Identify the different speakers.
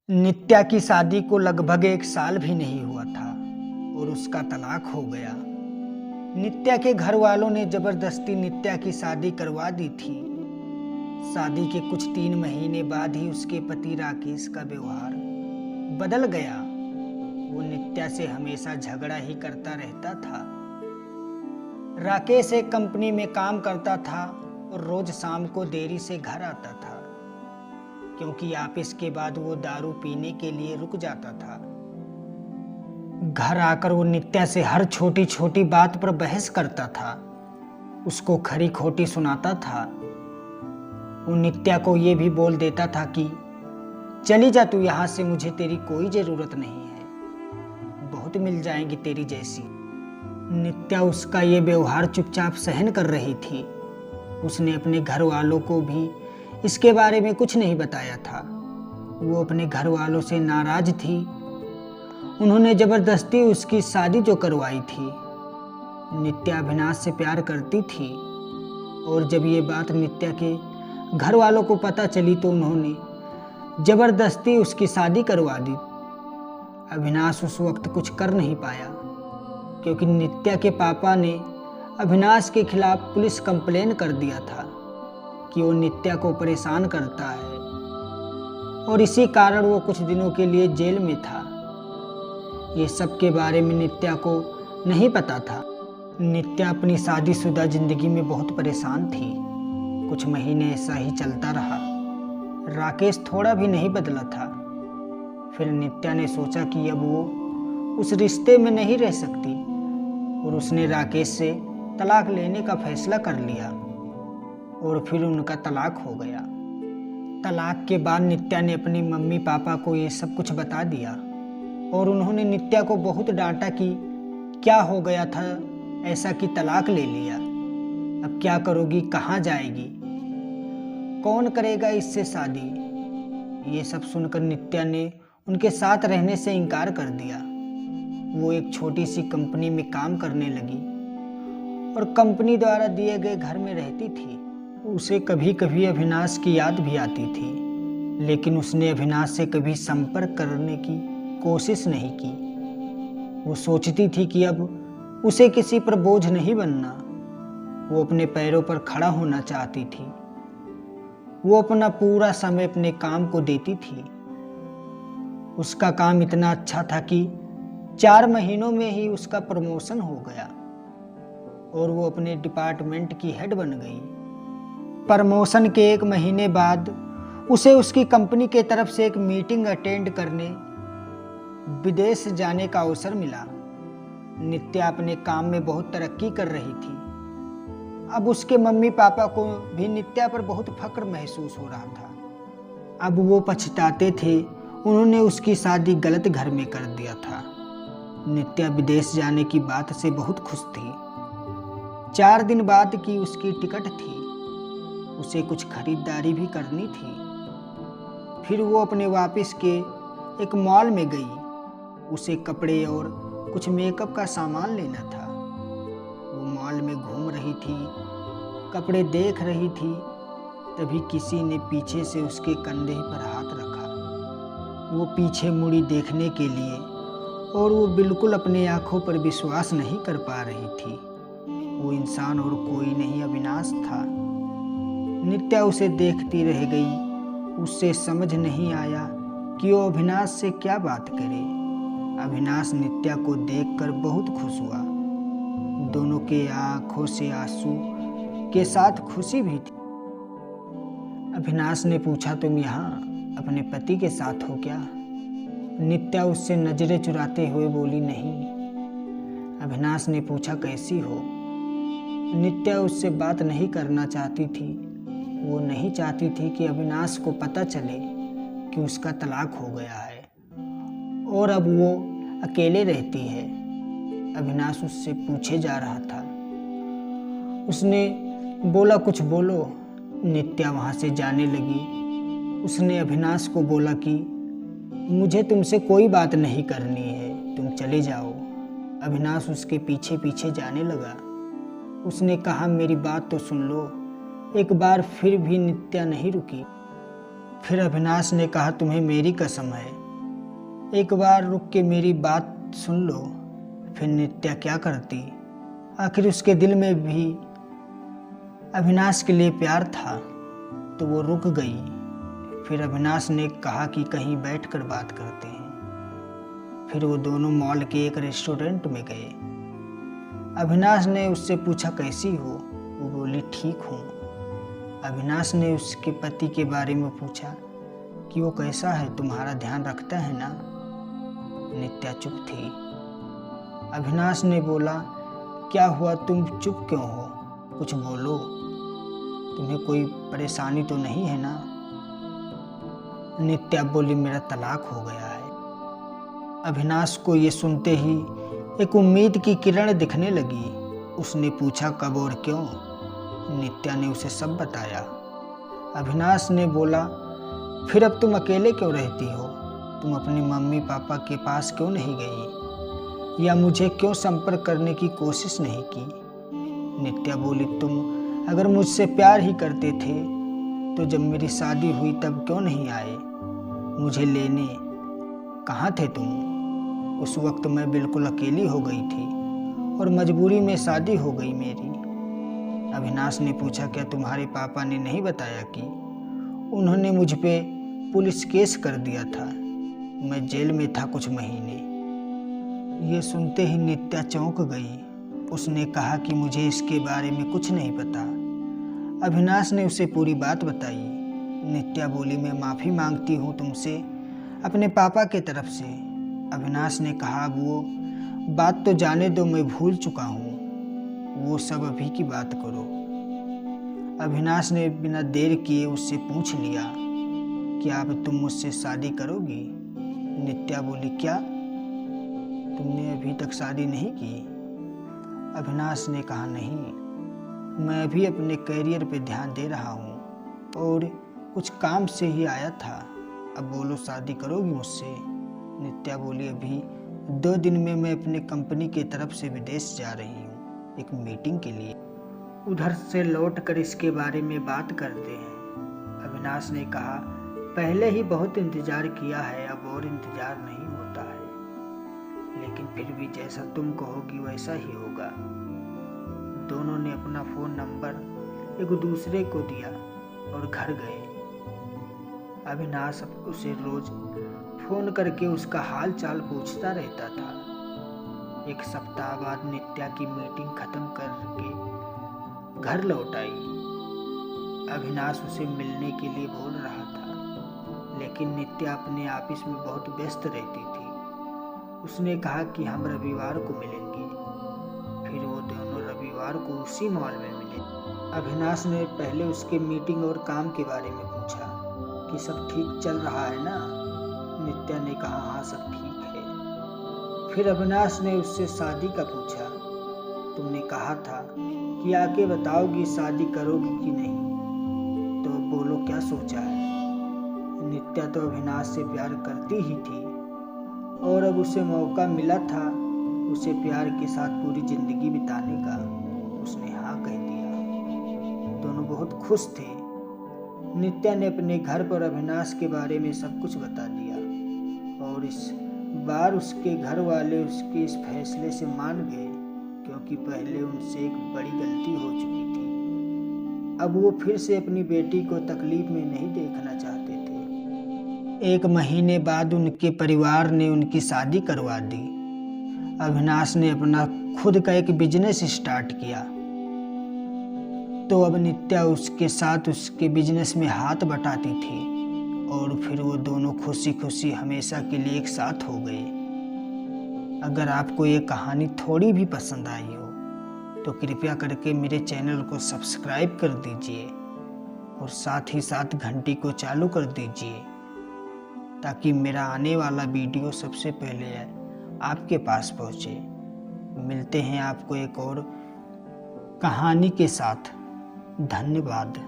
Speaker 1: नित्या की शादी को लगभग 1 साल भी नहीं हुआ था और उसका तलाक हो गया। नित्या के घर वालों ने जबरदस्ती नित्या की शादी करवा दी थी। शादी के कुछ 3 महीने बाद ही उसके पति राकेश का व्यवहार बदल गया। वो नित्या से हमेशा झगड़ा ही करता रहता था। राकेश एक कंपनी में काम करता था और रोज शाम को देरी से घर आता था, क्योंकि ऑफिस के बाद वो दारू पीने के लिए रुक जाता था। घर आकर वो नित्या से हर छोटी छोटी बात पर बहस करता था, उसको खरी खोटी सुनाता था। वो नित्या को ये भी बोल देता था कि चली जा तू यहाँ से, मुझे तेरी कोई ज़रूरत नहीं है, बहुत मिल जाएंगी तेरी जैसी। नित्या उसका ये व्यवहार चुपचाप सहन कर रही थी। उसने अपने घर वालों को भी इसके बारे में कुछ नहीं बताया था। वो अपने घर वालों से नाराज थी। उन्होंने जबरदस्ती उसकी शादी जो करवाई थी। नित्या अविनाश से प्यार करती थी और जब ये बात नित्या के घर वालों को पता चली तो उन्होंने जबरदस्ती उसकी शादी करवा दी। अविनाश उस वक्त कुछ कर नहीं पाया, क्योंकि नित्या के पापा ने अविनाश के खिलाफ पुलिस कंप्लेन कर दिया था कि वो नित्या को परेशान करता है, और इसी कारण वो कुछ दिनों के लिए जेल में था। ये सब के बारे में नित्या को नहीं पता था। नित्या अपनी शादीशुदा जिंदगी में बहुत परेशान थी। कुछ महीने ऐसा ही चलता रहा। राकेश थोड़ा भी नहीं बदला था। फिर नित्या ने सोचा कि अब वो उस रिश्ते में नहीं रह सकती और उसने राकेश से तलाक लेने का फैसला कर लिया और फिर उनका तलाक हो गया। तलाक के बाद नित्या ने अपनी मम्मी पापा को ये सब कुछ बता दिया और उन्होंने नित्या को बहुत डांटा कि क्या हो गया था ऐसा कि तलाक ले लिया, अब क्या करोगी, कहाँ जाएगी, कौन करेगा इससे शादी। ये सब सुनकर नित्या ने उनके साथ रहने से इनकार कर दिया। वो एक छोटी सी कंपनी में काम करने लगी और कंपनी द्वारा दिए गए घर में रहती थी। उसे कभी कभी अविनाश की याद भी आती थी, लेकिन उसने अविनाश से कभी संपर्क करने की कोशिश नहीं की। वो सोचती थी कि अब उसे किसी पर बोझ नहीं बनना। वो अपने पैरों पर खड़ा होना चाहती थी। वो अपना पूरा समय अपने काम को देती थी। उसका काम इतना अच्छा था कि 4 महीनों में ही उसका प्रमोशन हो गया और वो अपने डिपार्टमेंट की हेड बन गई। प्रमोशन के 1 महीने बाद उसे उसकी कंपनी के तरफ से एक मीटिंग अटेंड करने विदेश जाने का अवसर मिला। नित्या अपने काम में बहुत तरक्की कर रही थी। अब उसके मम्मी पापा को भी नित्या पर बहुत फक्र महसूस हो रहा था। अब वो पछताते थे, उन्होंने उसकी शादी गलत घर में कर दिया था। नित्या विदेश जाने की बात से बहुत खुश थी। 4 दिन बाद की उसकी टिकट थी। उसे कुछ खरीदारी भी करनी थी। फिर वो अपने वापस के एक मॉल में गई। उसे कपड़े और कुछ मेकअप का सामान लेना था। वो मॉल में घूम रही थी, कपड़े देख रही थी, तभी किसी ने पीछे से उसके कंधे पर हाथ रखा। वो पीछे मुड़ी देखने के लिए और वो बिल्कुल अपने आंखों पर विश्वास नहीं कर पा रही थी। वो इंसान और कोई नहीं अविनाश था। नित्या उसे देखती रह गई। उससे समझ नहीं आया कि वो अविनाश से क्या बात करे। अविनाश नित्या को देखकर बहुत खुश हुआ। दोनों के आंखों से आंसू के साथ खुशी भी थी। अविनाश ने पूछा, तुम यहाँ अपने पति के साथ हो क्या? नित्या उससे नजरें चुराते हुए बोली, नहीं। अविनाश ने पूछा, कैसी हो? नित्या उससे बात नहीं करना चाहती थी। वो नहीं चाहती थी कि अविनाश को पता चले कि उसका तलाक हो गया है और अब वो अकेले रहती है। अविनाश उससे पूछे जा रहा था। उसने बोला, कुछ बोलो। नित्या वहाँ से जाने लगी। उसने अविनाश को बोला कि मुझे तुमसे कोई बात नहीं करनी है, तुम चले जाओ। अविनाश उसके पीछे पीछे जाने लगा। उसने कहा, मेरी बात तो सुन लो। एक बार फिर भी नित्या नहीं रुकी। फिर अविनाश ने कहा, तुम्हें मेरी कसम है, एक बार रुक के मेरी बात सुन लो। फिर नित्या क्या करती, आखिर उसके दिल में भी अविनाश के लिए प्यार था, तो वो रुक गई। फिर अविनाश ने कहा कि कहीं बैठकर बात करते हैं। फिर वो दोनों मॉल के एक रेस्टोरेंट में गए। अविनाश ने उससे पूछा कैसी हो, वो बोली ठीक हूँ। अविनाश ने उसके पति के बारे में पूछा कि वो कैसा है, तुम्हारा ध्यान रखता है ना। नित्या चुप थी। अविनाश ने बोला क्या हुआ, तुम चुप क्यों हो, कुछ बोलो, तुम्हें कोई परेशानी तो नहीं है ना। नित्या बोली मेरा तलाक हो गया है। अविनाश को ये सुनते ही एक उम्मीद की किरण दिखने लगी। उसने पूछा कब और क्यों। नित्या ने उसे सब बताया। अविनाश ने बोला फिर अब तुम अकेले क्यों रहती हो, तुम अपनी मम्मी पापा के पास क्यों नहीं गई, या मुझे क्यों संपर्क करने की कोशिश नहीं की। नित्या बोली तुम अगर मुझसे प्यार ही करते थे तो जब मेरी शादी हुई तब क्यों नहीं आए मुझे लेने, कहाँ थे तुम। उस वक्त मैं बिल्कुल अकेली हो गई थी और मजबूरी में शादी हो गई मेरी। अविनाश ने पूछा क्या तुम्हारे पापा ने नहीं बताया कि उन्होंने मुझ पे पुलिस केस कर दिया था, मैं जेल में था कुछ महीने। ये सुनते ही नित्या चौंक गई। उसने कहा कि मुझे इसके बारे में कुछ नहीं पता। अविनाश ने उसे पूरी बात बताई। नित्या बोली मैं माफ़ी मांगती हूँ तुमसे अपने पापा के तरफ से। अविनाश ने कहा अब वो बात तो जाने दो, मैं भूल चुका हूँ, वो सब अभी की बात करो। अविनाश ने बिना देर किए उससे पूछ लिया क्या अब तुम मुझसे शादी करोगी। नित्या बोली क्या तुमने अभी तक शादी नहीं की। अविनाश ने कहा नहीं, मैं अभी अपने करियर पे ध्यान दे रहा हूँ और कुछ काम से ही आया था, अब बोलो शादी करोगी मुझसे। नित्या बोली अभी 2 दिन में मैं अपने कंपनी की तरफ से विदेश जा रही हूँ एक मीटिंग के लिए, उधर से लौट कर इसके बारे में बात करते हैं। अविनाश ने कहा पहले ही बहुत इंतजार किया है, अब और इंतजार नहीं होता है, लेकिन फिर भी जैसा तुम कहोगी वैसा ही होगा। दोनों ने अपना फ़ोन नंबर एक दूसरे को दिया और घर गए। अविनाश उसे रोज फ़ोन करके उसका हाल चाल पूछता रहता था। 1 सप्ताह बाद नित्या की मीटिंग खत्म करके घर लौट आई। अविनाश उसे मिलने के लिए बोल रहा था, लेकिन नित्या अपने ऑफिस में बहुत व्यस्त रहती थी। उसने कहा कि हम रविवार को मिलेंगे। फिर वो दोनों रविवार को उसी मॉल में मिले। अविनाश ने पहले उसके मीटिंग और काम के बारे में पूछा कि सब ठीक चल रहा है ना। नित्या ने कहा हाँ सब ठीक है। फिर अविनाश ने उससे शादी का पूछा, तुमने कहा था कि आके बताओगी शादी करोगी कि नहीं, तो बोलो क्या सोचा है। नित्या तो अविनाश से प्यार करती ही थी और अब उसे मौका मिला था उसे प्यार के साथ पूरी जिंदगी बिताने का। उसने हाँ कह दिया। दोनों बहुत खुश थे। नित्या ने अपने घर पर अविनाश के बारे में सब कुछ बता दिया और इस बार उसके घर वाले उसके इस फैसले से मान गए, क्योंकि पहले उनसे एक बड़ी गलती हो चुकी थी। अब वो फिर से अपनी बेटी को तकलीफ में नहीं देखना चाहते थे। 1 महीने बाद उनके परिवार ने उनकी शादी करवा दी। अविनाश ने अपना खुद का एक बिजनेस स्टार्ट किया, तो अब नित्या उसके साथ उसके बिजनेस में हाथ बटाती थी और फिर वो दोनों खुशी खुशी हमेशा के लिए एक साथ हो गए। अगर आपको ये कहानी थोड़ी भी पसंद आई हो तो कृपया करके मेरे चैनल को सब्सक्राइब कर दीजिए और साथ ही साथ घंटी को चालू कर दीजिए, ताकि मेरा आने वाला वीडियो सबसे पहले आपके पास पहुंचे। मिलते हैं आपको एक और कहानी के साथ। धन्यवाद।